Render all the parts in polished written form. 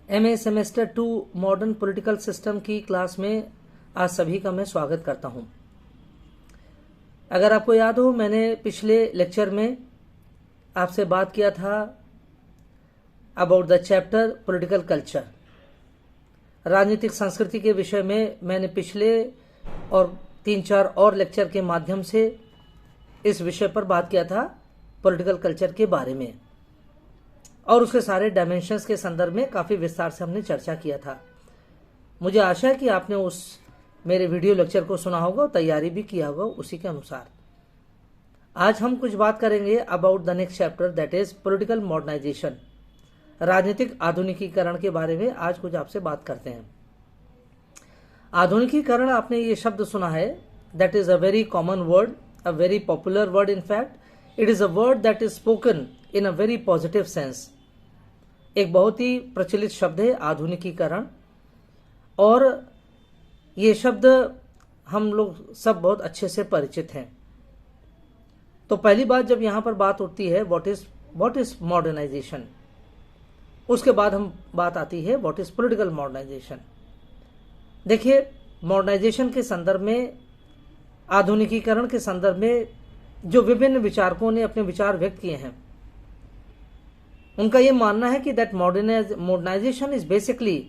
MA semester 2 modern political system की class में आज सभी का मैं स्वागत करता हूं। अगर आपको याद हो, मैंने पिछले लेक्चर में आपसे बात किया था about the chapter political culture. राजनीतिक संस्कृति के विषय में मैंने पिछले और 3-4 और लेक्चर के माध्यम से इस विषय पर बात किया था, पॉलिटिकल कल्चर के बारे में, और उसके सारे डायमेंशंस के संदर्भ में काफ़ी विस्तार से हमने चर्चा किया था। मुझे आशा है कि आपने उस मेरे वीडियो लेक्चर को सुना होगा और तैयारी भी किया होगा उसी के अनुसार। आज हम कुछ बात करेंगे about the next chapter, that is political modernisation. राजनीतिक आधुनिकीकरण के बारे में आज कुछ आपसे बात करते हैं। आधुनिकीकरण, आपने ये शब्द सुना है, that is a very common word, a very popular word. In fact it is a word that is spoken in a very positive sense. एक बहुत ही प्रचलित शब्द है आधुनिकीकरण, और ये शब्द हम लोग सब बहुत अच्छे से परिचित हैं। तो पहली बात जब यहां पर बात होती है व्हाट इज मॉडर्नाइजेशन, उसके बाद हम बात आती है व्हाट इज पॉलिटिकल मॉडर्नाइजेशन। देखिए, मॉडर्नाइजेशन के संदर्भ में, आधुनिकीकरण के संदर्भ में जो विभिन्न विचारकों ने अपने विचार व्यक्त किए हैं, उनका यह मानना है कि that modernisation is basically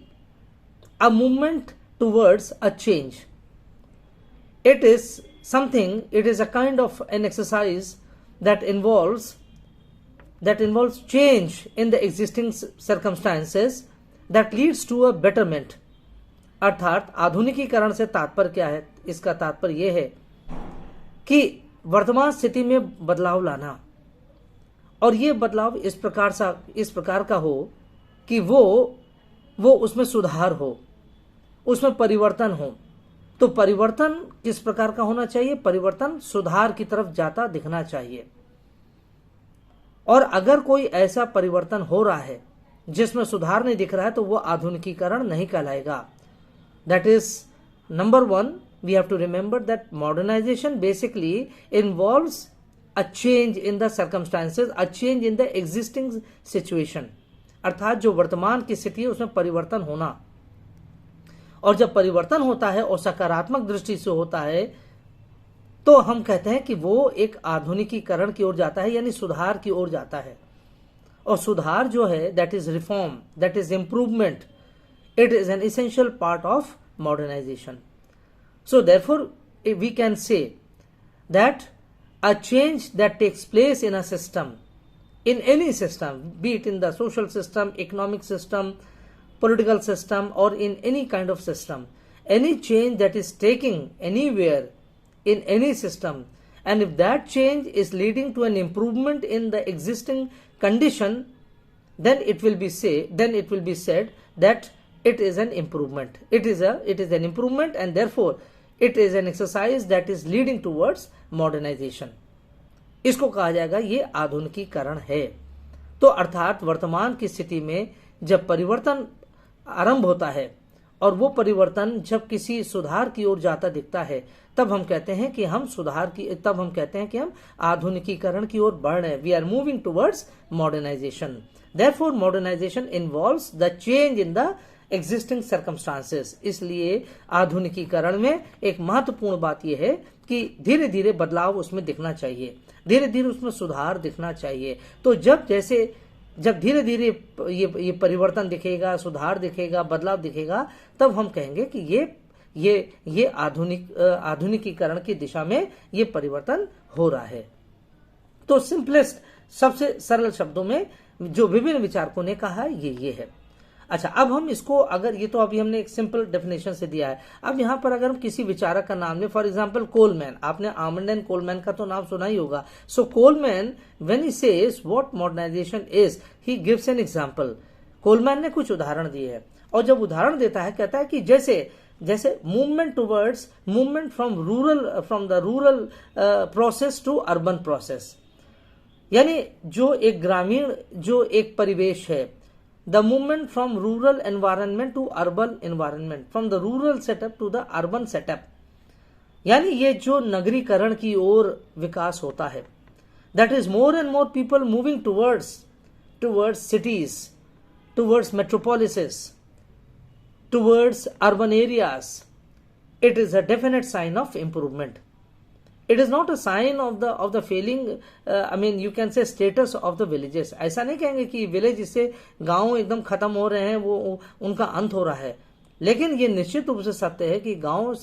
a movement towards a change. It is something, it is a kind of an exercise that involves change in the existing circumstances that leads to a betterment। अर्थात आधुनिकीकरण से तात्पर्य क्या है? इसका तात्पर्य यह है कि वर्तमान स्थिति में बदलाव लाना, और ये बदलाव इस प्रकार का हो कि वो उसमें सुधार हो, उसमें परिवर्तन हो। तो परिवर्तन किस प्रकार का होना चाहिए? परिवर्तन सुधार की तरफ जाता दिखना चाहिए। और अगर कोई ऐसा परिवर्तन हो रहा है जिसमें सुधार नहीं दिख रहा है, तो वो आधुनिकीकरण नहीं कहलाएगा। That is number 1, we have to remember that modernization basically involves a change in the circumstances, a change in the existing situation। अर्थात जो वर्तमान की स्थिति है उसमें परिवर्तन होना, और जब परिवर्तन होता है और सकारात्मक दृष्टि से होता है, तो हम कहते हैं कि वो एक आधुनिकीकरण की ओर जाता है, यानी सुधार की ओर जाता है। और सुधार जो है, that is reform, that is improvement, it is an essential part of modernisation. So therefore we can say that a change that takes place in a system, in any system, be it in the social system, economic system, political system, or in any kind of system, any change that is taking anywhere in any system, and if that change is leading to an improvement in the existing condition, then it will be said that it is an improvement. It is an improvement, and therefore it is an exercise that is leading towards modernization। इसको कहा जाएगा ये आधुनिकीकरण है। तो अर्थात वर्तमान की स्थिति में जब परिवर्तन आरंभ होता है, और वो परिवर्तन जब किसी सुधार की ओर जाता दिखता है, तब हम कहते हैं कि हम आधुनिकीकरण की ओर बढ़ रहे हैं। We are moving towards modernisation. Therefore modernisation involves the change in the existing circumstances. इसलिए आधुनिकीकरण में एक महत्वपूर्ण बात यह है कि धीरे धीरे बदलाव उसमें दिखना चाहिए, धीरे धीरे उसमें सुधार दिखना चाहिए। तो जब धीरे धीरे ये परिवर्तन दिखेगा, सुधार दिखेगा, बदलाव दिखेगा, तब हम कहेंगे कि ये आधुनिकीकरण की दिशा में ये परिवर्तन हो रहा है। तो सिंपलेस्ट, सबसे सरल शब्दों में जो विभिन्न विचारकों ने कहा है, ये है। अच्छा, अब हम इसको, अगर ये तो अभी हमने एक सिंपल डेफिनेशन से दिया है, अब यहाँ पर अगर हम किसी विचारक का नाम लें, फॉर एग्जांपल कोलमैन, आपने आर्मंड एंड कोलमैन का तो नाम सुना ही होगा। So Coleman, when he says what modernisation is, he gives an example. Coleman ने कुछ उदाहरण दिए हैं, और जब उदाहरण देता है, कहता है कि जैसे movement from the rural process to urban process, यानी जो एक परिवेश है, the movement from rural environment to urban environment, from the rural setup to the urban setup, यानी ये जो नगरीकरण की ओर विकास होता है, that is more and more people moving towards cities, towards metropolises, towards urban areas, it is a definite sign of improvement. It is not a sign of the failing, you can say status of the villages. ऐसा नहीं कहेंगे कि village इससे गांव एकदम खत्म हो रहे हैं, वो उनका अंत हो रहा है, लेकिन ये निश्चित रूप से सत्य है कि गांव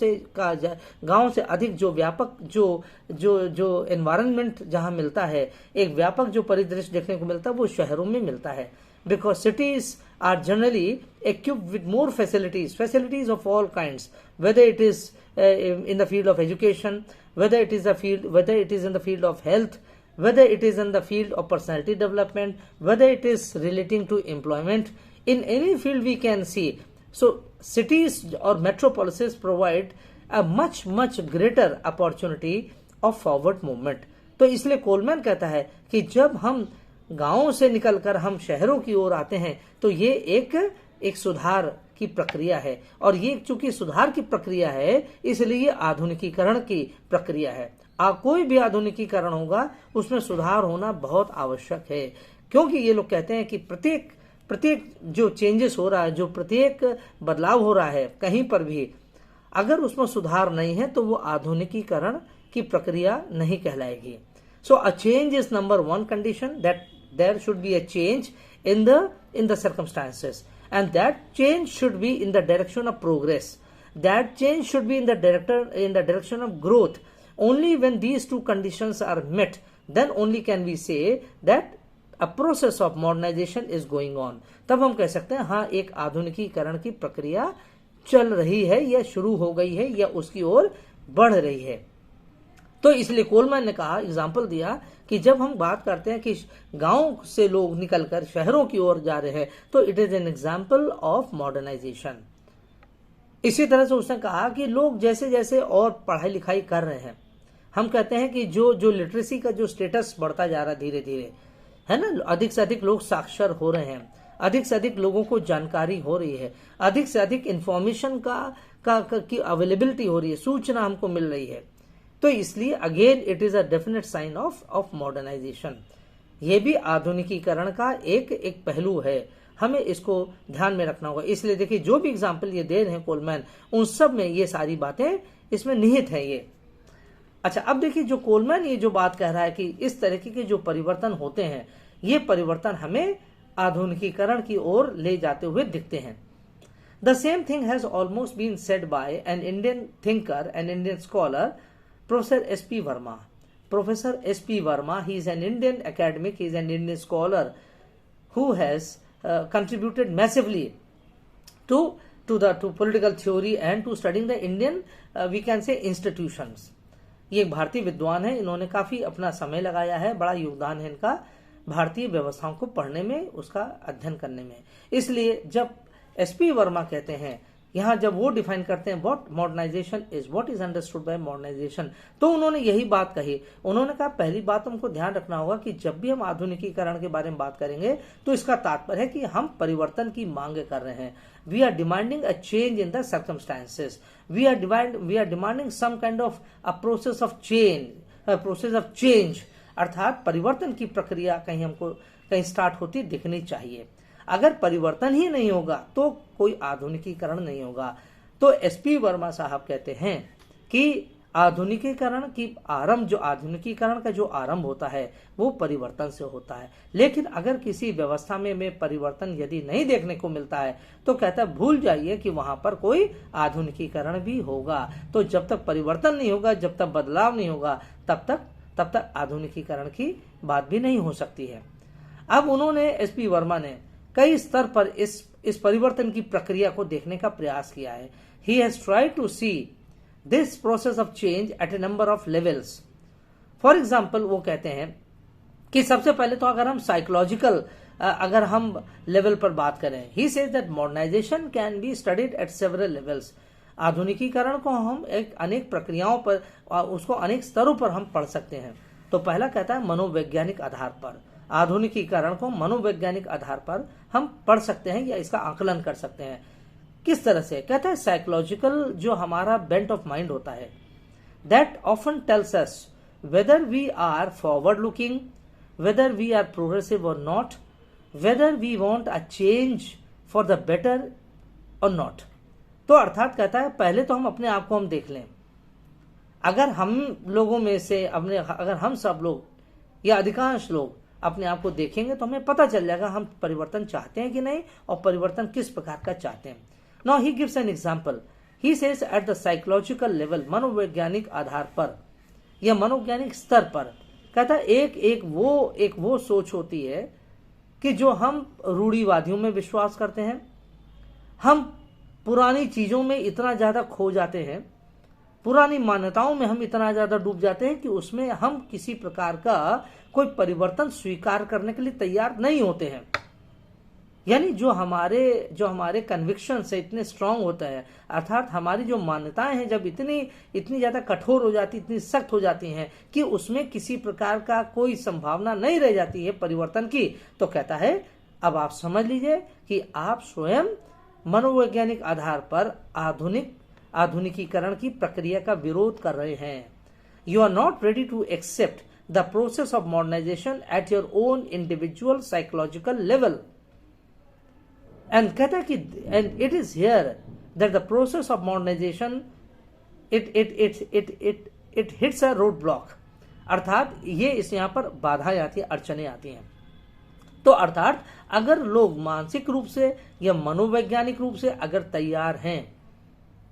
से अधिक जो व्यापक जो एनवायरनमेंट जहां मिलता है, एक व्यापक जो परिदृश्य देखने को मिलता है, वो शहरों में मिलता है. Because cities are generally equipped with more facilities of all kinds, whether it is in the field of education, whether it is in the field of health, whether it is in the field of personality development, whether it is relating to employment. In any field we can see. So cities or metropolises provide a much greater opportunity of forward movement. तो इसलिए Coleman कहता है कि जब हम गांवों से निकलकर हम शहरों की ओर आते हैं तो ये एक सुधार की प्रक्रिया है, और ये चूंकि सुधार की प्रक्रिया है इसलिए आधुनिकीकरण की प्रक्रिया है. कोई भी आधुनिकीकरण होगा उसमें सुधार होना बहुत आवश्यक है, क्योंकि ये लोग कहते हैं कि प्रत्येक जो चेंजेस हो रहा है, जो प्रत्येक बदलाव हो रहा है कहीं पर भी, अगर उसमें सुधार नहीं है तो वो आधुनिकीकरण की प्रक्रिया नहीं कहलाएगी. So a change is number one condition, that there should be a change in the circumstances, and that change should be in the direction of progress. That change should be in the direction of growth. Only when these two conditions are met, then only can we say that a process of modernization is going on. तब हम कह सकते हैं हाँ, एक आधुनिकीकरण की प्रक्रिया चल रही है, या शुरू हो गई है, या उसकी ओर बढ़ रही है. तो इसलिए कोलमैन ने कहा, एग्जाम्पल दिया कि जब हम बात करते हैं कि गांव से लोग निकलकर शहरों की ओर जा रहे हैं तो it is an example of modernisation. इसी तरह से उसने कहा कि लोग जैसे जैसे और पढ़ाई लिखाई कर रहे हैं, हम कहते हैं कि जो लिटरेसी का जो स्टेटस बढ़ता जा रहा है धीरे धीरे, है ना, अधिक से अधिक लोग साक्षर हो रहे हैं, अधिक से अधिक लोगों को जानकारी हो रही है, अधिक से अधिक इंफॉर्मेशन की अवेलेबिलिटी हो रही है, सूचना हमको मिल रही है. तो इसलिए again it is a definite sign of modernisation. ये भी आधुनिकीकरण का एक पहलू है, हमें इसको ध्यान में रखना होगा. इसलिए देखिए जो भी एग्जाम्पल ये दे रहे हैं कोलमैन, उन सब में ये सारी बातें इसमें निहित है ये. अच्छा, अब देखिए जो कोलमैन ये जो बात कह रहा है कि इस तरीके के जो परिवर्तन होते हैं, ये परिवर्तन हमें आधुनिकीकरण की ओर ले जाते हुए दिखते हैं. The same thing has almost been said by an Indian thinker, an Indian scholar, Professor S.P. Verma. Professor S.P. Verma, he is an Indian academic, he is an Indian scholar who has contributed massively to political theory and to studying the Indian, we can say, institutions. ये एक भारतीय विद्वान है, इन्होंने काफी अपना समय लगाया है, बड़ा योगदान है इनका भारतीय व्यवस्थाओं को पढ़ने में, उसका अध्ययन करने में. इसलिए जब S.P. वर्मा कहते हैं, यहाँ जब वो डिफाइन करते हैं what modernisation is, what is understood by modernisation, तो उन्होंने यही बात कही. उन्होंने कहा पहली बात हमको ध्यान रखना होगा कि जब भी हम आधुनिकीकरण के बारे में बात करेंगे तो इसका तात्पर्य है कि हम परिवर्तन की मांग कर रहे हैं. We are demanding a change in the circumstances, we are demanding some kind of a process of change, अर्थात परिवर्तन की प्रक्रिया कहीं स्टार्ट होती दिखनी चाहिए. अगर परिवर्तन ही नहीं होगा तो कोई आधुनिकीकरण नहीं होगा. तो एसपी वर्मा साहब कहते हैं कि आधुनिकीकरण का जो आरंभ होता है वो परिवर्तन से होता है. लेकिन अगर किसी व्यवस्था में परिवर्तन यदि नहीं देखने को मिलता है तो कहता है भूल जाइए कि वहां पर कोई आधुनिकीकरण भी होगा. तो जब तक परिवर्तन नहीं होगा, जब तक बदलाव नहीं होगा, तब तक आधुनिकीकरण की बात भी नहीं हो सकती है. अब उन्होंने, एसपी वर्मा ने कई स्तर पर इस परिवर्तन की प्रक्रिया को देखने का प्रयास किया है. He has tried to see this process of change at a number of levels. For example वो कहते हैं कि सबसे पहले तो अगर हम साइकोलॉजिकल अगर हम लेवल पर बात करें, he says that modernisation can be studied at several levels. आधुनिकीकरण को हम अनेक प्रक्रियाओं पर, उसको अनेक स्तरों पर हम पढ़ सकते हैं. तो पहला कहता है मनोवैज्ञानिक आधार पर, आधुनिकीकरण को मनोवैज्ञानिक आधार पर हम पढ़ सकते हैं या इसका आकलन कर सकते हैं. किस तरह से? कहता है साइकोलॉजिकल जो हमारा बेंट ऑफ माइंड होता है, that often tells us whether we are forward looking, whether we are progressive और not, whether we want a change for the better or not। तो अर्थात कहता है पहले तो हम अपने आप को हम देख लें। अगर हम लोगों में से अगर हम सब लोग या अधिकांश लोग अपने आप को देखेंगे तो हमें पता चल जाएगा हम परिवर्तन चाहते हैं कि नहीं और परिवर्तन किस प्रकार का चाहते हैं। Now he gives an example. He says at the psychological level, मनोवैज्ञानिक आधार पर या मनोवैज्ञानिक स्तर पर कहता है एक वो सोच होती है कि जो हम रूढ़िवादियों में विश्वास करते हैं, हम पुरानी चीजों में इतना ज्यादा खो जाते हैं, पुरानी मान्यताओं में हम इतना ज्यादा डूब जाते हैं कि उसमें हम किसी प्रकार का कोई परिवर्तन स्वीकार करने के लिए तैयार नहीं होते हैं। यानी जो हमारे कन्विक्शन से इतने स्ट्रांग होता है, अर्थात हमारी जो मान्यताएं हैं जब इतनी ज्यादा कठोर हो जाती, इतनी सख्त हो जाती हैं कि उसमें किसी प्रकार का कोई संभावना नहीं रह जाती है परिवर्तन की, तो कहता है अब आप समझ लीजिए कि आप स्वयं मनोवैज्ञानिक आधार पर आधुनिकीकरण की प्रक्रिया का विरोध कर रहे हैं। You are not ready to accept the process of modernisation at your own individual psychological level. And कहता है कि and it is here that the process of modernisation it hits a road block. अर्थात ये इस यहाँ पर बाधाएं आती है, अड़चने आती हैं। तो अर्थात अगर लोग मानसिक रूप से या मनोवैज्ञानिक रूप से अगर तैयार हैं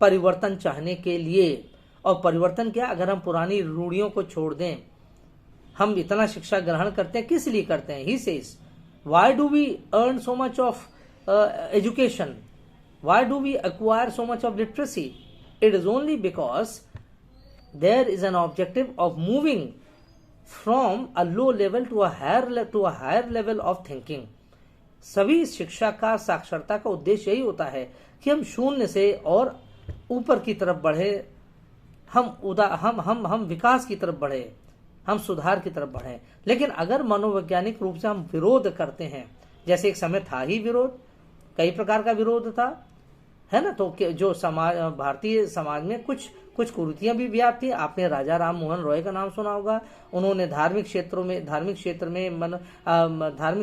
परिवर्तन चाहने के लिए, और परिवर्तन क्या, अगर हम पुरानी रूढ़ियों को छोड़ दें, हम इतना शिक्षा ग्रहण करते हैं किस लिए करते हैं? He says why do we earn so much of education? Why do we acquire so much of literacy? It is only because there is an objective of moving from a low level to a higher level of thinking. सभी शिक्षा का, साक्षरता का उद्देश्य यही होता है कि हम शून्य से और ऊपर की तरफ बढ़े, हम विकास की तरफ बढ़े, हम सुधार की तरफ बढ़े। लेकिन अगर मनोवैज्ञानिक रूप से हम विरोध करते हैं, जैसे एक समय था ही विरोध, कई प्रकार का विरोध था, है ना, तो जो भारतीय समाज में कुछ कुरीतियां भी व्याप्त थी। आपने राजा राम मोहन रॉय का नाम सुना होगा। उन्होंने धार्मिक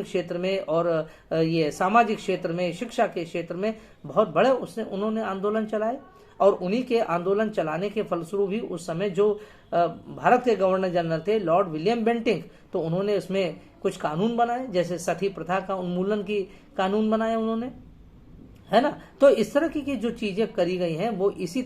क्षेत्र में और ये सामाजिक क्षेत्र में, शिक्षा के क्षेत्र में बहुत बड़े उन्होंने आंदोलन चलाए, और उन्हीं के आंदोलन चलाने के फलस्वरूप ही उस समय जो भारत के गवर्नर जनरल थे लॉर्ड विलियम बेंटिंग, तो उन्होंने उसमें कुछ कानून बनाए, जैसे सती प्रथा का उन्मूलन की कानून बनाए उन्होंने, है ना। तो इस तरह की जो चीजें करी गई हैं वो इस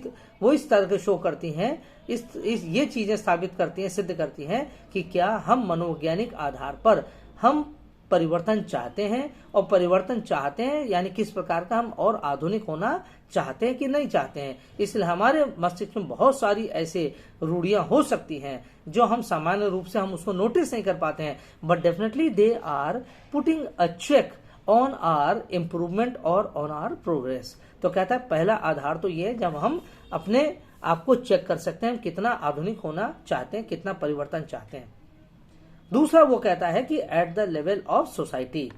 तरह के शो करती हैं, ये चीजें साबित करती हैं, सिद्ध करती हैं कि क्या हम मनोवैज्ञानिक आधार पर हम परिवर्तन चाहते हैं, और परिवर्तन चाहते हैं यानी किस प्रकार का हम और आधुनिक होना चाहते हैं कि नहीं चाहते हैं। इसलिए हमारे मस्तिष्क में बहुत सारी ऐसे रूढ़ियां हो सकती हैं जो हम सामान्य रूप से हम उसको नोटिस नहीं कर पाते हैं, but definitely they are putting a check on our improvement और ऑन आर प्रोग्रेस। तो कहता है पहला आधार तो ये है जब हम अपने आप को चेक कर सकते हैं कितना आधुनिक होना चाहते हैं, कितना परिवर्तन चाहते हैं। दूसरा वो कहता है कि at the level of society,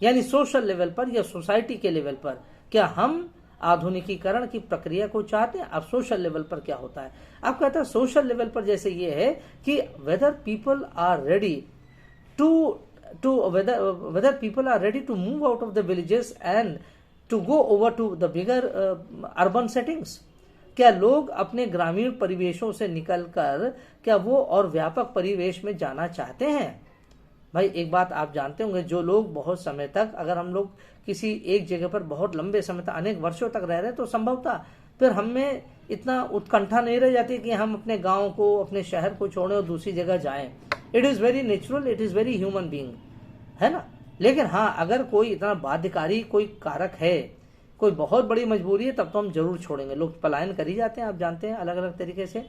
यानी सोशल लेवल पर या सोसाइटी के लेवल पर क्या हम आधुनिकीकरण की प्रक्रिया को चाहते हैं। अब सोशल लेवल पर क्या होता है? अब कहता है सोशल लेवल पर जैसे ये है कि whether people are ready to move out of the villages and to go over to the bigger urban settings. क्या लोग अपने ग्रामीण परिवेशों से निकलकर क्या वो और व्यापक परिवेश में जाना चाहते हैं? भाई एक बात आप जानते होंगे, जो लोग बहुत समय तक, अगर हम लोग किसी एक जगह पर बहुत लंबे समय तक, अनेक वर्षों तक रह रहे तो संभवतः फिर हमें इतना उत्कंठा नहीं रह जाती कि हम अपने गांव को, अपने शहर को छोड़ें और दूसरी जगह जाएं। It is very natural, it is very human being, है ना। लेकिन हाँ, अगर कोई इतना बाध्यकारी कोई कारक है, कोई बहुत बड़ी मजबूरी है, तब तो हम जरूर छोड़ेंगे। लोग पलायन कर ही जाते हैं, आप जानते हैं, अलग अलग तरीके से।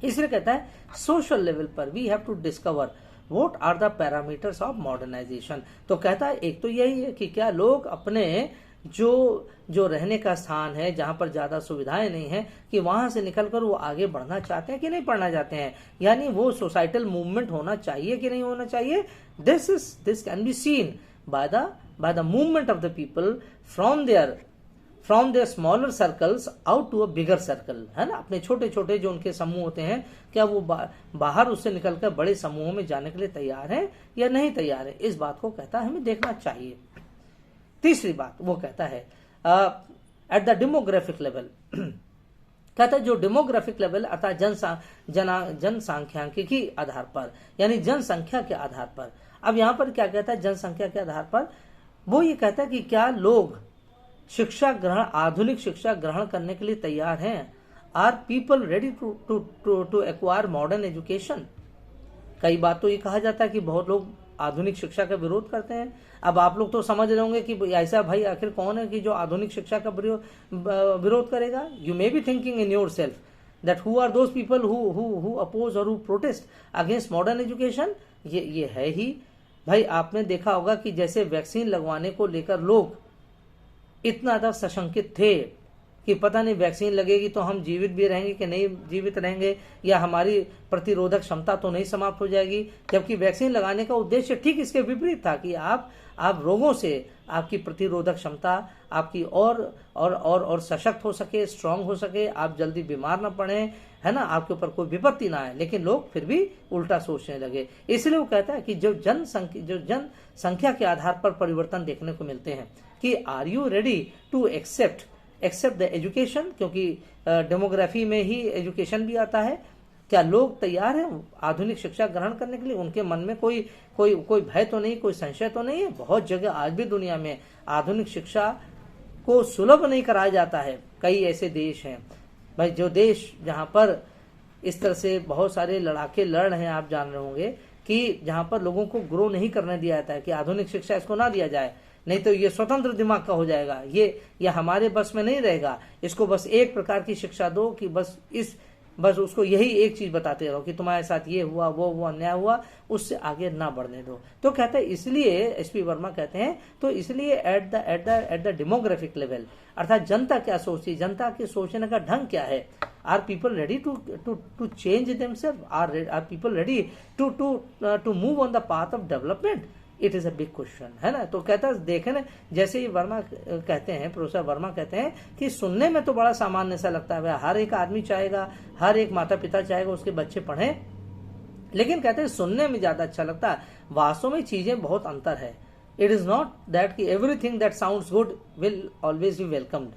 इसलिए कहता है सोशल लेवल पर we have to discover what are the parameters of modernisation. तो कहता है एक तो यही है कि क्या लोग अपने जो रहने का स्थान है, जहां पर ज्यादा सुविधाएं नहीं है, कि वहां से निकलकर वो आगे बढ़ना चाहते हैं कि नहीं बढ़ना चाहते हैं, यानी वो सोसाइटल मूवमेंट होना चाहिए कि नहीं होना चाहिए। This can be seen by the movement of the people from their smaller circles out to a bigger circle, है ना। अपने छोटे छोटे जो उनके समूह होते हैं, क्या वो बाहर उससे निकलकर बड़े समूहों में जाने के लिए तैयार है या नहीं तैयार है, इस बात को कहता है हमें देखना चाहिए। तीसरी बात वो कहता है एट द डेमोग्राफिक लेवल, कहता है जो डेमोग्राफिक लेवल अर्थात जनसांख्यिकी आधार पर, यानी जनसंख्या के आधार पर। अब यहां पर क्या कहता है जनसंख्या के आधार पर, वो ये कहता है कि क्या लोग शिक्षा ग्रहण, आधुनिक शिक्षा ग्रहण करने के लिए तैयार हैं। Are people ready to acquire modern education. कई बात तो ये कहा जाता है कि बहुत लोग आधुनिक शिक्षा का विरोध करते हैं। अब आप लोग तो समझ रहे होंगे कि ऐसा भाई आखिर कौन है कि जो आधुनिक शिक्षा का विरोध करेगा। You may be thinking in your self that who are those people who oppose और who protest against modern education. ये है ही भाई, आपने देखा होगा कि जैसे वैक्सीन लगवाने को लेकर लोग इतना ज्यादा सशंकित थे कि पता नहीं वैक्सीन लगेगी तो हम जीवित भी रहेंगे कि नहीं जीवित रहेंगे, या हमारी प्रतिरोधक क्षमता तो नहीं समाप्त हो जाएगी। जबकि वैक्सीन लगाने का उद्देश्य ठीक इसके विपरीत था कि आप रोगों से आपकी प्रतिरोधक क्षमता आपकी और सशक्त हो सके, स्ट्रांग हो सके, आप जल्दी बीमार न पड़े, है ना, आपके ऊपर कोई विपत्ति ना आए। लेकिन लोग फिर भी उल्टा सोचने लगे। इसलिए वो कहता है कि जो जनसंख्या के आधार पर परिवर्तन देखने को मिलते हैं कि are you ready to accept the education, क्योंकि डेमोग्राफी में ही एजुकेशन भी आता है। क्या लोग तैयार हैं आधुनिक शिक्षा ग्रहण करने के लिए? उनके मन में कोई भय तो नहीं, कोई संशय तो नहीं है। बहुत जगह आज भी दुनिया में आधुनिक शिक्षा को सुलभ नहीं कराया जाता है। कई ऐसे देश हैं भाई, जो देश जहां पर इस तरह से बहुत सारे लड़ाके लड़ रहे हैं, आप जान रहे होंगे कि जहां पर लोगों को ग्रो नहीं करने दिया जाता है कि आधुनिक शिक्षा इसको ना दिया जाए, नहीं तो ये स्वतंत्र दिमाग का हो जाएगा, ये हमारे बस में नहीं रहेगा। इसको बस एक प्रकार की शिक्षा दो कि बस उसको यही एक चीज बताते रहो कि तुम्हारे साथ ये हुआ, वो हुआ, अन्याय हुआ, उससे आगे ना बढ़ने दो। तो कहते हैं इसलिए एसपी वर्मा कहते हैं, तो इसलिए एट द डेमोग्राफिक लेवल अर्थात जनता क्या सोचती, जनता के सोचने का ढंग क्या है। Are people ready to change themself, are people ready to move on the path of development. It is a big question, है ना। तो कहता है देखे ना, जैसे ही वर्मा कहते हैं, प्रोफेसर वर्मा कहते हैं कि सुनने में तो बड़ा सामान्य सा लगता है, हर एक आदमी चाहेगा, हर एक माता पिता चाहेगा उसके बच्चे पढ़ें, लेकिन कहते हैं सुनने में ज्यादा अच्छा लगता है। वास्तव में चीजें बहुत अंतर है। इट इज नॉट दैट कि everything that sounds good will always be welcomed,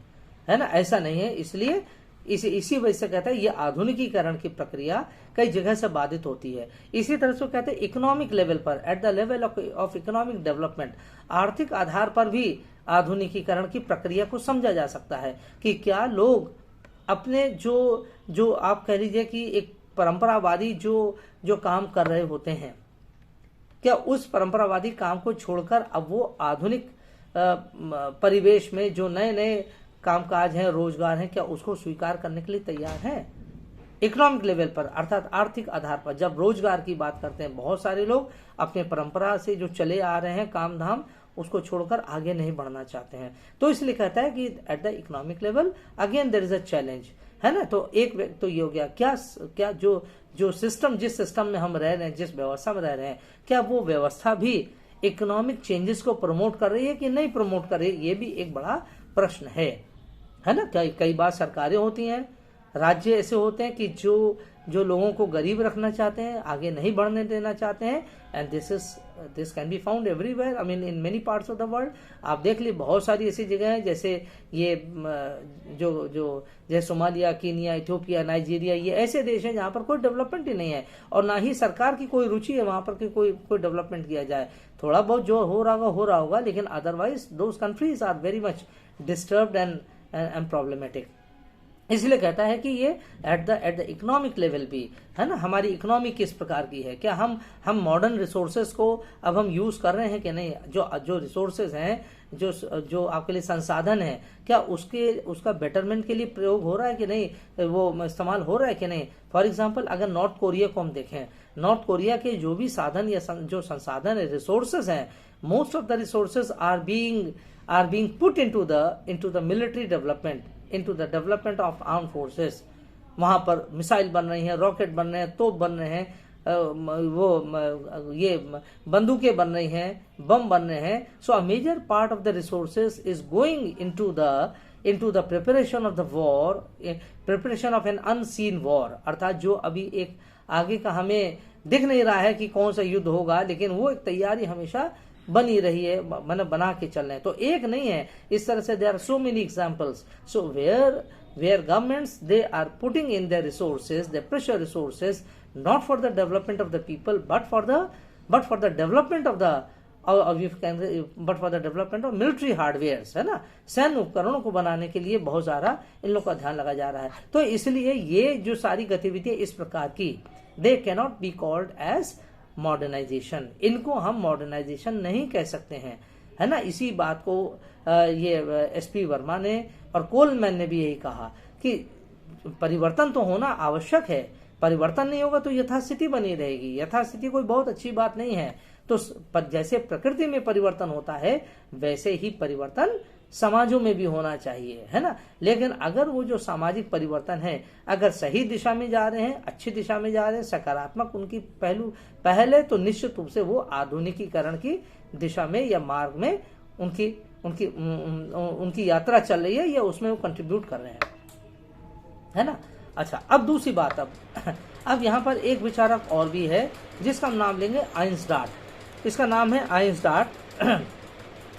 है ना, ऐसा नहीं है। इसलिए इसी वजह से कहता है ये आधुनिकीकरण की प्रक्रिया कई जगह से बाधित होती है। इसी तरह से कहते हैं इकोनॉमिक लेवल पर, at the level of economic development, आर्थिक आधार पर भी आधुनिकीकरण की प्रक्रिया को समझा जा सकता है कि क्या लोग अपने जो आप कह लीजिए कि एक परंपरावादी जो काम कर रहे होते हैं, क्या उस परंपरावादी काम को छोड़कर अब वो आधुनिक परिवेश में जो नए नए कामकाज हैं, रोजगार हैं, क्या उसको स्वीकार करने के लिए तैयार हैं। इकोनॉमिक लेवल पर अर्थात आर्थिक आधार पर जब रोजगार की बात करते हैं, बहुत सारे लोग अपने परंपरा से जो चले आ रहे हैं काम धाम, उसको छोड़कर आगे नहीं बढ़ना चाहते हैं। तो इसलिए कहता है कि at the economic level again there is a challenge, है ना। तो एक तो ये हो गया, क्या जो सिस्टम, जिस सिस्टम में हम रह रहे हैं, जिस व्यवस्था में रह रहे हैं, क्या वो व्यवस्था भी इकोनॉमिक चेंजेस को प्रमोट कर रही है कि नहीं प्रमोट कर रही है, ये भी एक बड़ा प्रश्न है ना। कई बार सरकारें होती हैं, राज्य ऐसे होते हैं कि जो लोगों को गरीब रखना चाहते हैं, आगे नहीं बढ़ने देना चाहते हैं, and this can be found everywhere, I mean in many parts of the world. आप देख ली बहुत सारी ऐसी जगह हैं, जैसे ये जैसे सोमालिया, कीनिया, इथियोपिया, नाइजीरिया, ये ऐसे देश हैं जहां पर कोई डेवलपमेंट ही नहीं है और ना ही सरकार की कोई रुचि है वहां पर कि कोई डेवलपमेंट किया जाए। थोड़ा बहुत जो हो रहा होगा, लेकिन otherwise those countries are very much disturbed and problematic. इसलिए कहता है कि ये एट द इकोनॉमिक लेवल भी, है ना, हमारी इकोनॉमी किस प्रकार की है, क्या हम मॉडर्न रिसोर्सेज को अब हम यूज कर रहे हैं कि नहीं, जो रिसोर्सेज हैं, जो आपके लिए संसाधन है, क्या उसका बेटरमेंट के लिए प्रयोग हो रहा है कि नहीं, वो इस्तेमाल हो रहा है कि नहीं। फॉर एग्जाम्पल अगर नॉर्थ कोरिया को हम देखें, नॉर्थ कोरिया के जो भी साधन या जो संसाधन है, रिसोर्सेज हैं, most of the resources are being put into the military development, into the development of armed forces। वहां पर मिसाइल बन रही हैं, रॉकेट बन रहे हैं, तोप बन रहे हैं, ये बंदूकें बन रही हैं, बम बन रहे हैं। So a major part of the resources is going into the preparation of the war, preparation of an unseen war, अर्थात जो अभी एक आगे का हमें दिख नहीं रहा है कि कौन सा युद्ध होगा, लेकिन वो एक तैयारी हमेशा बनी रही है, मतलब बना के चल रहे हैं। तो एक नहीं है, इस तरह से there are so many examples. So where governments they are putting in their resources, their pressure resources, not for the development of the people, but for the development of the but for the development of military hardwares, है ना, सैन्य उपकरणों को बनाने के लिए बहुत सारा इन लोग का ध्यान लगा जा रहा है। तो इसलिए ये जो सारी गतिविधियां इस प्रकार की, they cannot be called as modernisation, इनको हम मॉडर्नाइजेशन नहीं कह सकते हैं, है ना। इसी बात को ये एसपी वर्मा ने और कोलमैन ने भी यही कहा कि परिवर्तन तो होना आवश्यक है, परिवर्तन नहीं होगा तो यथास्थिति बनी रहेगी। यथास्थिति कोई बहुत अच्छी बात नहीं है। तो जैसे प्रकृति में परिवर्तन होता है वैसे ही परिवर्तन समाजों में भी होना चाहिए, है ना। लेकिन अगर वो जो सामाजिक परिवर्तन है अगर सही दिशा में जा रहे हैं, अच्छी दिशा में जा रहे हैं, सकारात्मक उनकी पहलू पहले, तो निश्चित रूप से वो आधुनिकीकरण की दिशा में या मार्ग में उनकी यात्रा चल रही है या उसमें वो कंट्रीब्यूट कर रहे हैं, है ना। अच्छा, अब दूसरी बात, अब यहाँ पर एक विचारक और भी है जिसका हम नाम लेंगे आइंसडार्ट। इसका नाम है आइंसडार्ट।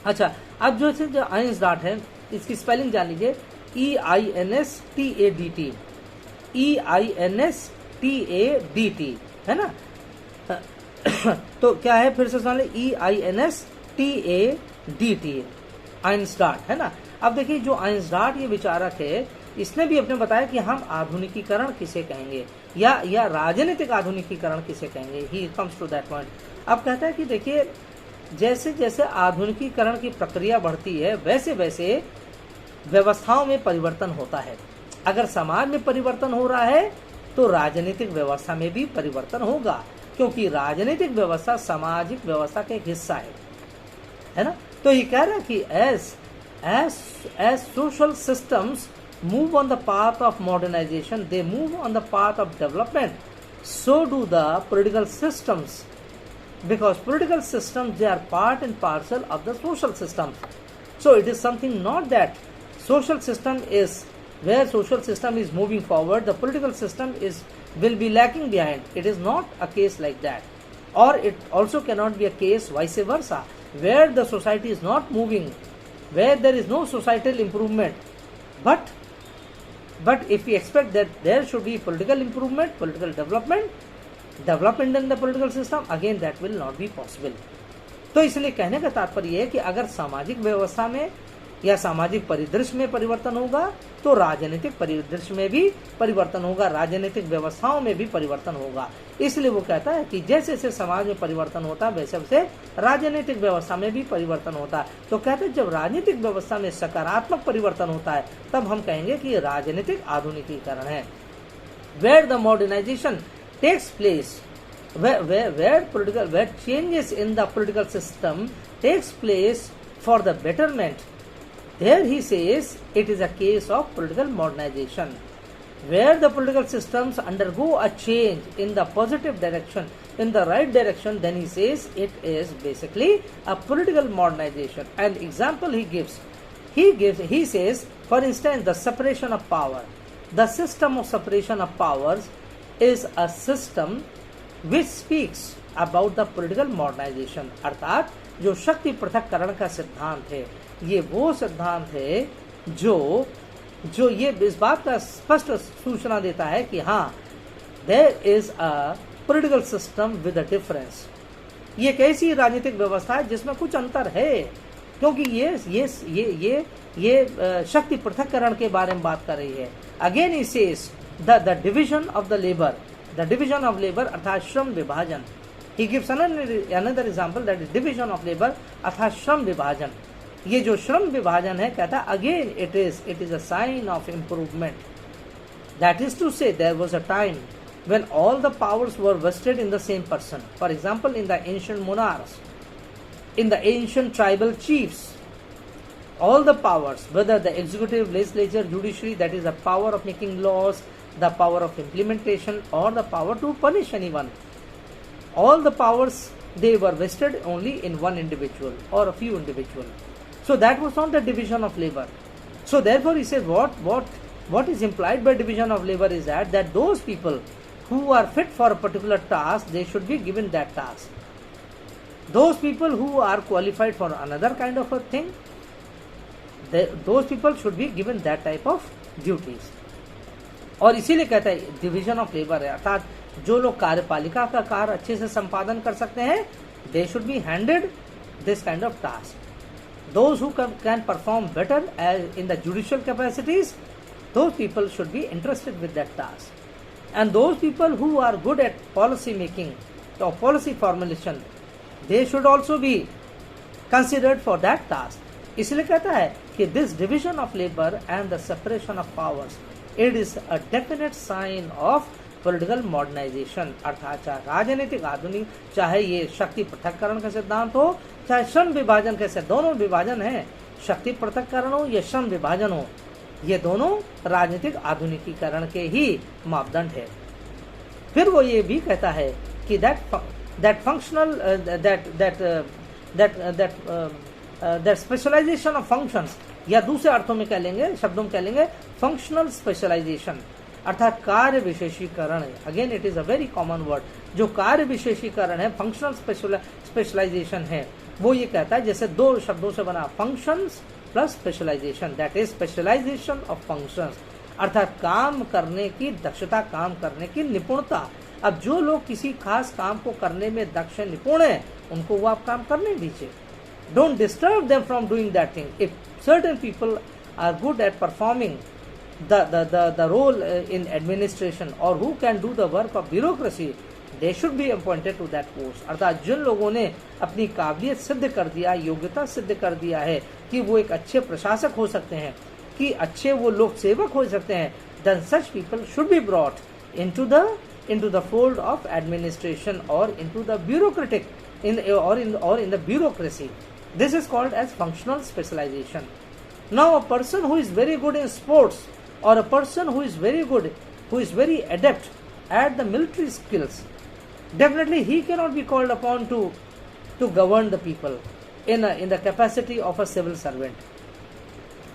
अच्छा, अब जो आइंसडार्ट है इसकी स्पेलिंग जान लीजिए, EINSTADT, EINSTADT, है ना। तो क्या है, फिर से सुन ले, EINSTADT, आइंसडार्ट, है ना। अब देखिए जो आइंसडार्ट ये विचारक है, इसने भी अपने बताया कि हम आधुनिकीकरण किसे कहेंगे या राजनीतिक आधुनिकीकरण किसे कहेंगे। He comes to that point. अब कहता है कि देखिए जैसे जैसे आधुनिकीकरण की प्रक्रिया बढ़ती है वैसे वैसे व्यवस्थाओं में परिवर्तन होता है। अगर समाज में परिवर्तन हो रहा है तो राजनीतिक व्यवस्था में भी परिवर्तन होगा, क्योंकि राजनीतिक व्यवस्था सामाजिक व्यवस्था का एक हिस्सा है ना। तो ये कह रहा है कि as social systems move on the path of modernization, they move on the path of development, so do the political systems, because political systems, they are part and parcel of the social system. So it is something not that social system is, where social system is moving forward, the political system will be lacking behind. It is not a case like that, or it also cannot be a case vice versa, where the society is not moving, where there is no societal improvement, but if we expect that there should be political improvement, political development in the political system, again that will not be possible. तो इसलिए कहने का तात्पर्य है कि अगर सामाजिक व्यवस्था में या सामाजिक परिदृश्य में परिवर्तन होगा तो राजनीतिक परिदृश्य में भी परिवर्तन होगा, राजनीतिक व्यवस्थाओं में भी परिवर्तन होगा। इसलिए वो कहता है कि जैसे जैसे समाज में परिवर्तन होता है वैसे वैसे राजनीतिक व्यवस्था में भी परिवर्तन होता है। तो कहते हैं जब राजनीतिक व्यवस्था में सकारात्मक परिवर्तन होता है तब हम कहेंगे कि राजनीतिक आधुनिकीकरण है। Where the modernisation takes place, where changes in the political system takes place for the betterment, there he says it is a case of political modernization. Where the political systems undergo a change in the positive direction, in the right direction, then he says it is basically a political modernization. An example he says, for instance, the separation of power. The system of separation of powers is a system which speaks about the political modernization. अर्थात जो शक्ति पृथक्करण का सिद्धांत है ये वो सिद्धांत है जो ये इस बात का स्पष्ट सूचना देता है कि हाँ, there is a political system with a difference. ये एक ऐसी राजनीतिक व्यवस्था है जिसमें कुछ अंतर है, क्योंकि ये शक्ति पृथक्करण के बारे में बात कर रही है। Again he says the division of the labor, अर्थात श्रम विभाजन। He gives another example, that is division of labor अर्थात श्रम विभाजन। ये जो श्रम विभाजन है कहता है again it is a sign of improvement. That is to say, there was a time when all the powers were vested in the same person. For example, in the ancient monarchs, in the ancient tribal chiefs, all the powers, whether the executive, legislature, judiciary, that is the power of making laws, the power of implementation, or the power to punish anyone, all the powers, they were vested only in one individual or a few individuals. So that was not the division of labor. So therefore he says what is implied by division of labor is that those people who are fit for a particular task, they should be given that task. Those people who are qualified for another kind of a thing, those people should be given that type of duties. और इसीलिए कहता है division of labour है, अर्थात जो लोग कार्यपालिका का कार्य अच्छे से संपादन कर सकते हैं, they should be handed this kind of task. Those who can perform better as in the judicial capacities, those people should be interested with that task. And those people who are good at policy making or policy formulation, they should also be considered for that task. इसलिए कहता है कि this division of labor and the separation of powers, it is a definite sign of political modernization. अर्थात चाहे राजनीतिक आधुनिक, चाहे ये शक्ति पृथक्करण का सिद्धांत हो, चाहे श्रम विभाजन कैसे, दोनों विभाजन है, शक्ति पृथक्करण हो या श्रम विभाजन हो, ये दोनों राजनीतिक आधुनिकीकरण के ही मापदंड है. फिर वो ये भी कहता है कि that functional that specialization of functions, या दूसरे अर्थों में कह लेंगे, शब्दों में कह लेंगे फंक्शनल स्पेशलाइजेशन, अर्थात कार्य विशेषीकरण. Again it is a very common word. जो कार्य विशेषीकरण है, फंक्शनल स्पेशलाइजेशन है, वो ये कहता है जैसे दो शब्दों से बना, functions plus specialisation, that is specialisation of functions, अर्थात काम करने की दक्षता, काम करने की निपुणता. अब जो लोग किसी खास काम को करने में दक्ष निपुण है, उनको वो आप काम करने दीजिए. Don't disturb them from doing that thing. If certain people are good at performing the role in administration or who can do the work of bureaucracy, they should be appointed to that post. अर्थात जिन लोगों ने अपनी काबिलियत सिद्ध कर दिया, योग्यता सिद्ध कर दिया है कि वो एक अच्छे प्रशासक हो सकते हैं, कि अच्छे वो लोक सेवक हो सकते हैं, then such people should be brought into the fold of administration or into the bureaucratic or in the bureaucracy. This is called as functional specialization. Now a person who is very good in sports, or a person who is very adept at the military skills, definitely he cannot be called upon to govern the people in the capacity of a civil servant,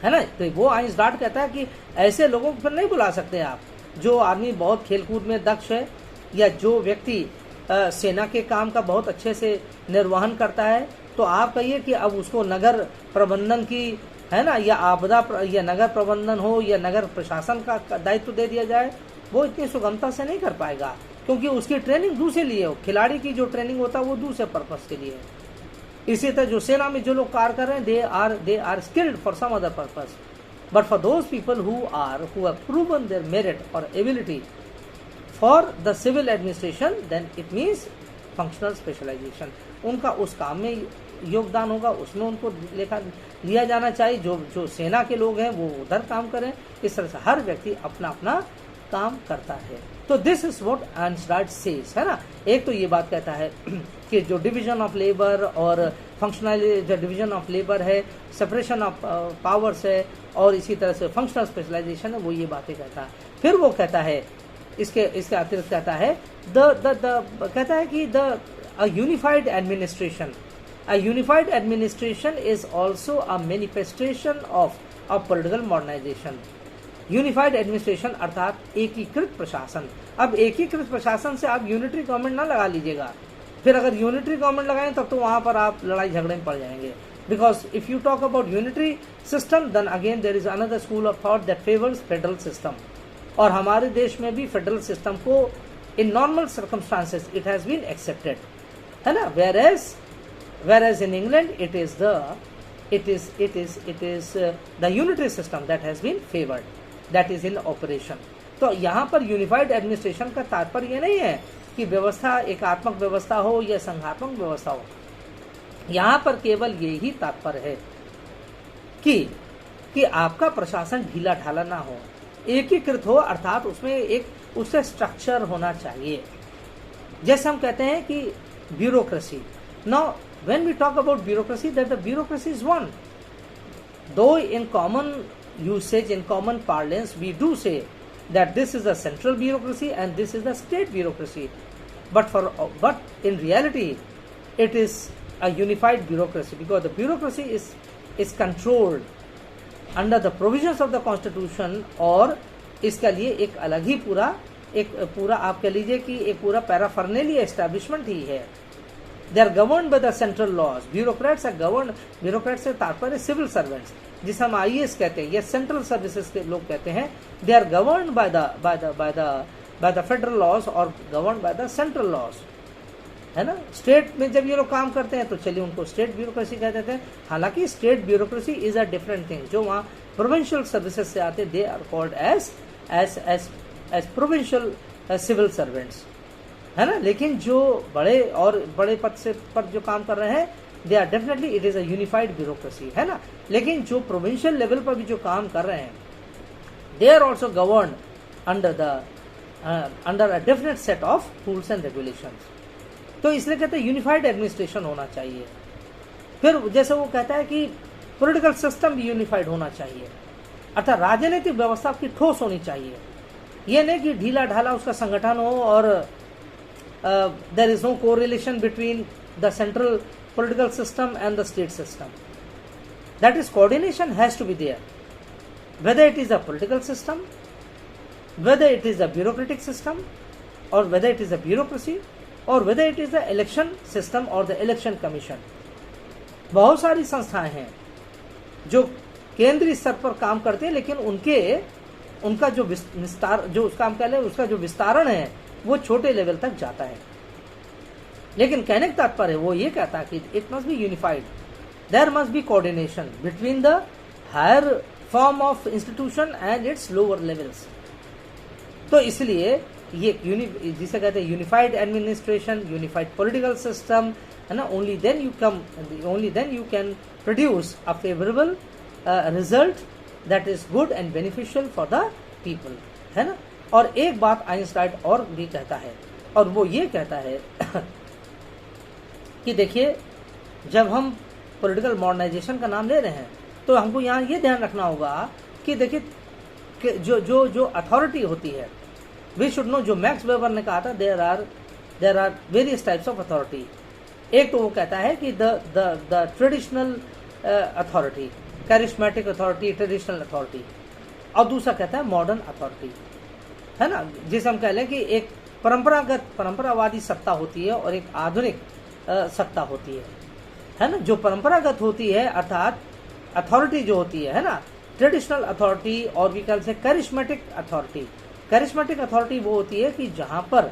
है ना. तो वो Einstein कहता है कि ऐसे लोगों को फिर नहीं बुला सकते आप. जो आदमी बहुत खेलकूद में दक्ष है, या जो व्यक्ति सेना के काम का बहुत अच्छे से निर्वहन करता है, तो आप कहिए कि अब उसको नगर प्रबंधन की, है ना, या आपदा या नगर प्रबंधन हो या नगर प्रशासन का दायित्व दे दिया जाए, वो इतनी सुगमता से नहीं कर पाएगा, क्योंकि उसकी ट्रेनिंग दूसरे लिए हो. खिलाड़ी की जो ट्रेनिंग होता है वो दूसरे पर्पस के लिए है. इसी तरह जो सेना में जो लोग कार्य कर रहे हैं, they are skilled for some other purpose. But for those people who have proven their merit और ability for the civil administration, then it means functional specialisation. उनका उस काम में योगदान होगा, उसमें उनको लिया जाना चाहिए. जो सेना के लोग हैं वो उधर काम करें. इस तरह से हर व्यक्ति अपना अपना काम करता है. तो this is what Einstein says, है ना. एक तो ये बात कहता है कि जो डिवीजन ऑफ लेबर और फंक्शनल जो डिवीजन ऑफ लेबर है, सेपरेशन ऑफ पावर्स है, और इसी तरह से फंक्शनल स्पेशलाइजेशन है, वो ये बातें कहता है. फिर वो कहता है इसके अतिरिक्त कहता है कहता है कि a unified administration is also a manifestation of political modernization. Unified administration अर्थात एकीकृत प्रशासन. अब एकीकृत प्रशासन से आप यूनिटरी गवर्नमेंट ना लगा लीजिएगा. फिर अगर यूनिटरी गवर्नमेंट लगाएं तब तो वहां पर आप लड़ाई झगड़े में पड़ जाएंगे. Because if you talk about unitary system, then again there is another school of thought that favours federal system. और हमारे देश में भी फेडरल सिस्टम को in normal circumstances it has been accepted, है ना. whereas in England it is the unitary system that has been favored, that is in operation. तो यहाँ पर यूनिफाइड एडमिनिस्ट्रेशन का तात्पर्य ये नहीं है कि व्यवस्था एकात्मक व्यवस्था हो या संघात्मक व्यवस्था हो. यहाँ पर केवल ये ही तात्पर्य है कि आपका प्रशासन ढीला ढाला ना हो, एकीकृत हो, अर्थात उसमें एक उससे स्ट्रक्चर होना चाहिए. जैसे हम कहते हैं कि bureaucracy. Now when we talk about bureaucracy, that the bureaucracy is one, though in common usage, in common parlance, we do say that this is the central bureaucracy and this is the state bureaucracy, but in reality it is a unified bureaucracy, because the bureaucracy is controlled under the provisions of the constitution, और इसके लिए एक अलग ही पूरा आप कह लीजिए कि एक पूरा पैराफर्नेलिया एस्टैब्लिशमेंट ही है। They are governed by the central laws. Bureaucrats are governed, bureaucrat से तात्पर्य सिविल सर्वेंट्स, जिसे हम IAS कहते हैं या सेंट्रल सर्विसेज के लोग कहते हैं। They are governed by the federal laws और governed by the central laws, है ना। स्टेट में जब ये लोग काम करते हैं तो चलिए उनको स्टेट ब्यूरोक्रेसी कह देते हैं। हालांकि state bureaucracy is a different thing. जो वहाँ प्रोविंशियल सर्विसेज से आते, they are called as provincial civil servants, है ना। लेकिन जो बड़े पद से पर जो काम कर रहे हैं, they are definitely, it is a unified bureaucracy, है ना। लेकिन जो प्रोविंशियल लेवल पर भी जो काम कर रहे हैं, they are also govern under a definite set of rules and regulations. तो इसलिए कहते हैं यूनिफाइड एडमिनिस्ट्रेशन होना चाहिए। फिर जैसे वो कहता है कि पॉलिटिकल सिस्टम भी यूनिफाइड होना चाहिए, अर्थात राजनीतिक व्यवस्था की ठोस होनी चाहिए। ये नहीं कि ढीला ढाला उसका संगठन हो और there is no correlation between the central political system and the state system. That is, coordination has to be there, whether it is a political system, whether it is a bureaucratic system, or whether it is a bureaucracy, or whether it is the election system or the election commission. बहुत सारी संस्थाएं हैं जो केंद्रीय स्तर पर काम करते हैं, लेकिन उनका जो विस्तार, जो उसका हम कह लें उसका जो विस्तारण है, वो छोटे लेवल तक जाता है। लेकिन कहने का तात्पर्य वो ये कहता है कि it must be unified, there must be coordination between the higher form of institution and its lower levels. तो इसलिए ये जिसे कहते हैं unified administration, unified political system, है ना। Only then you can produce a favourable result that is good and beneficial for the people, है ना। और एक बात आइंस्टाइन और भी कहता है, और वो ये कहता है कि देखिए, जब हम पॉलिटिकल मॉडर्नाइजेशन का नाम ले रहे हैं तो हमको यहाँ ये ध्यान रखना होगा कि देखिए जो अथॉरिटी होती है, वी शुड नो, जो मैक्स वेबर ने कहा था, there are various types of authority. एक तो वो कहता है कि the traditional authority, charismatic authority, traditional authority, और दूसरा कहता है मॉडर्न अथॉरिटी, है ना। जिसे हम कह लें कि एक परंपरावादी सत्ता होती है और एक आधुनिक सत्ता होती है ना। जो परंपरागत होती है, अर्थात अथॉरिटी जो होती है ना, ट्रेडिशनल अथॉरिटी, और भी कह से करिश्मेटिक अथॉरिटी। करिश्मेटिक अथॉरिटी वो होती है कि जहां पर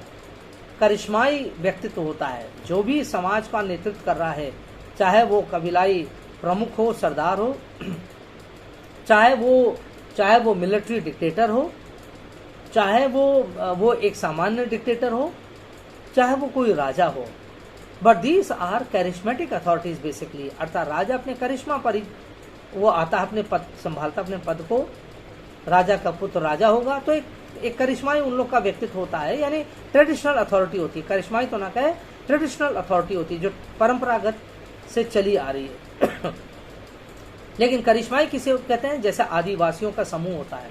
करिश्माई व्यक्तित्व होता है, जो भी समाज का नेतृत्व कर रहा है, चाहे वो कबीलाई प्रमुख हो, सरदार हो, चाहे वो मिलिट्री डिक्टेटर हो, चाहे वो एक सामान्य डिक्टेटर हो, चाहे वो कोई राजा हो। But these are charismatic authorities basically, अर्थात राजा अपने करिश्मा पर ही वो आता है, अपने पद संभालता, अपने पद को। राजा का पुत्र राजा होगा तो एक करिश्माई उन लोग का व्यक्तित्व होता है, यानी ट्रेडिशनल अथॉरिटी होती है। करिश्माई तो ना कहे, ट्रेडिशनल अथॉरिटी होती है जो परंपरागत से चली आ रही है। लेकिन करिश्माई किसे कहते हैं? जैसे आदिवासियों का समूह होता है,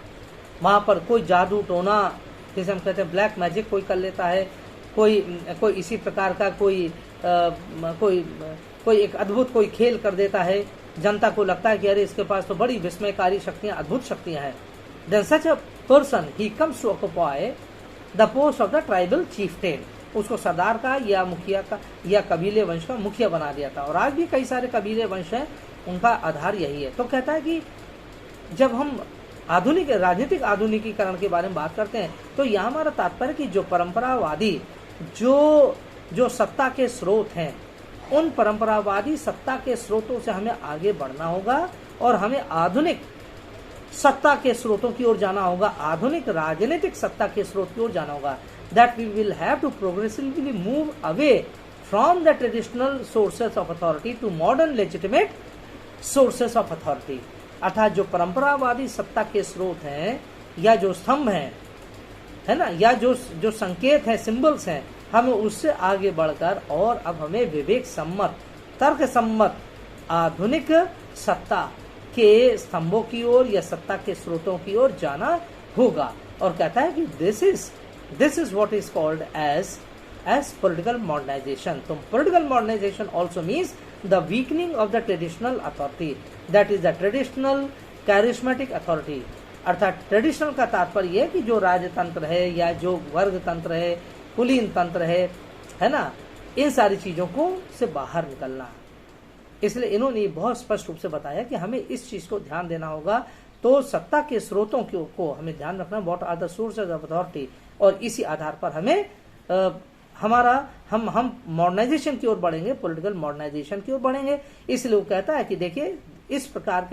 वहां पर कोई जादू टोना, जैसे हम कहते हैं ब्लैक मैजिक कोई कर लेता है, कोई इसी प्रकार का कोई एक अद्भुत कोई खेल कर देता है, जनता को लगता है कि अरे इसके पास तो बड़ी विस्मयकारी शक्तियां, अद्भुत शक्तियां हैं। Then such a person he comes to occupy the post of the tribal chieftain. उसको सरदार का या मुखिया का या कबीले वंश का मुखिया बना दिया था। और आज भी कई सारे कबीले वंश हैं, उनका आधार यही है। तो कहता है कि जब हम आधुनिक राजनीतिक आधुनिकीकरण के बारे में बात करते हैं तो यह हमारा तात्पर्य कि जो परंपरावादी जो सत्ता के स्रोत हैं, उन परंपरावादी सत्ता के स्रोतों से हमें आगे बढ़ना होगा और हमें आधुनिक सत्ता के स्रोतों की ओर जाना होगा, आधुनिक राजनीतिक सत्ता के स्रोत की ओर जाना होगा। That we will have to progressively move away from the traditional sources of authority to modern legitimate sources of authority. अर्थात जो परंपरावादी सत्ता के स्रोत हैं या जो स्तंभ हैं, है ना, या जो संकेत है, सिंबल्स हैं, हमें उससे आगे बढ़कर और अब हमें विवेक सम्मत, तर्क सम्मत आधुनिक सत्ता के स्तंभों की ओर या सत्ता के स्रोतों की ओर जाना होगा। और कहता है कि this is what is called as political modernisation. तो political modernisation also means the weakening of the traditional authority, that is the traditional charismatic authority, अर्थात ट्रेडिशनल का तात्पर्य है कि जो राजतंत्र है या जो वर्ग तंत्र है, कुलीन तंत्र है ना, इन सारी चीजों को से बाहर निकलना। इसलिए इन्होंने बहुत स्पष्ट रूप से बताया कि हमें इस चीज को ध्यान देना होगा। तो सत्ता के स्रोतों को हमें ध्यान रखना, what are the sources of authority, और इसी आधार पर हमें हम मॉडर्नाइजेशन की ओर बढ़ेंगे, पॉलिटिकल मॉडर्नाइजेशन की ओर बढ़ेंगे। इसलिए वो कहता है कि देखिए इस प्रकार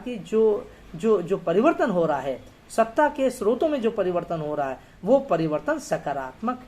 की जो परिवर्तन हो रहा है, सत्ता के स्रोतों में जो परिवर्तन हो रहा है, वो परिवर्तन सकारात्मक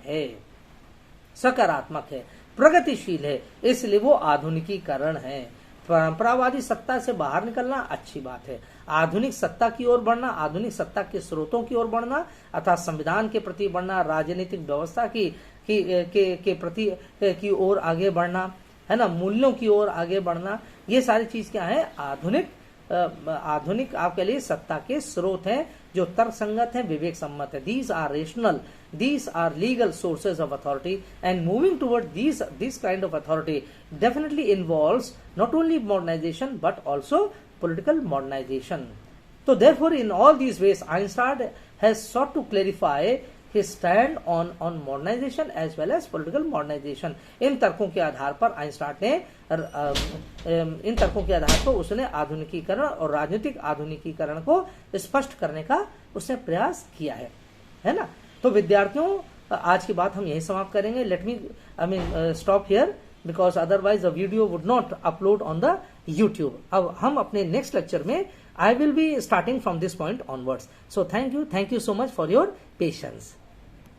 है, प्रगतिशील है, इसलिए वो आधुनिकीकरण है। परंपरावादी सत्ता से बाहर निकलना अच्छी बात है, आधुनिक सत्ता की ओर बढ़ना, आधुनिक सत्ता के स्रोतों की ओर बढ़ना, अर्थात संविधान के प्रति बढ़ना, राजनीतिक व्यवस्था के प्रति की ओर आगे बढ़ना, है ना, मूल्यों की ओर आगे बढ़ना, ये सारी चीज क्या है, आधुनिक आपके लिए सत्ता के स्रोत हैं जो तर्कसंगत हैं, विवेक सम्मत है। These are rational, these are legal sources of authority, and moving toward this kind of authority definitely involves not only modernization but also political modernization. So therefore in all these ways Einstein has sought to clarify his stand on modernization as well as political modernization. इन तर्कों के आधार पर Einstein ने उसने आधुनिकीकरण और राजनीतिक आधुनिकीकरण को स्पष्ट करने का उसने प्रयास किया है ना। तो विद्यार्थियों आज की बात हम यही समाप्त करेंगे। Let me stop here because otherwise the video would not upload on the YouTube. अब हम अपने नेक्स्ट लेक्चर में I will be starting from this point onwards. So thank you so much for your patience.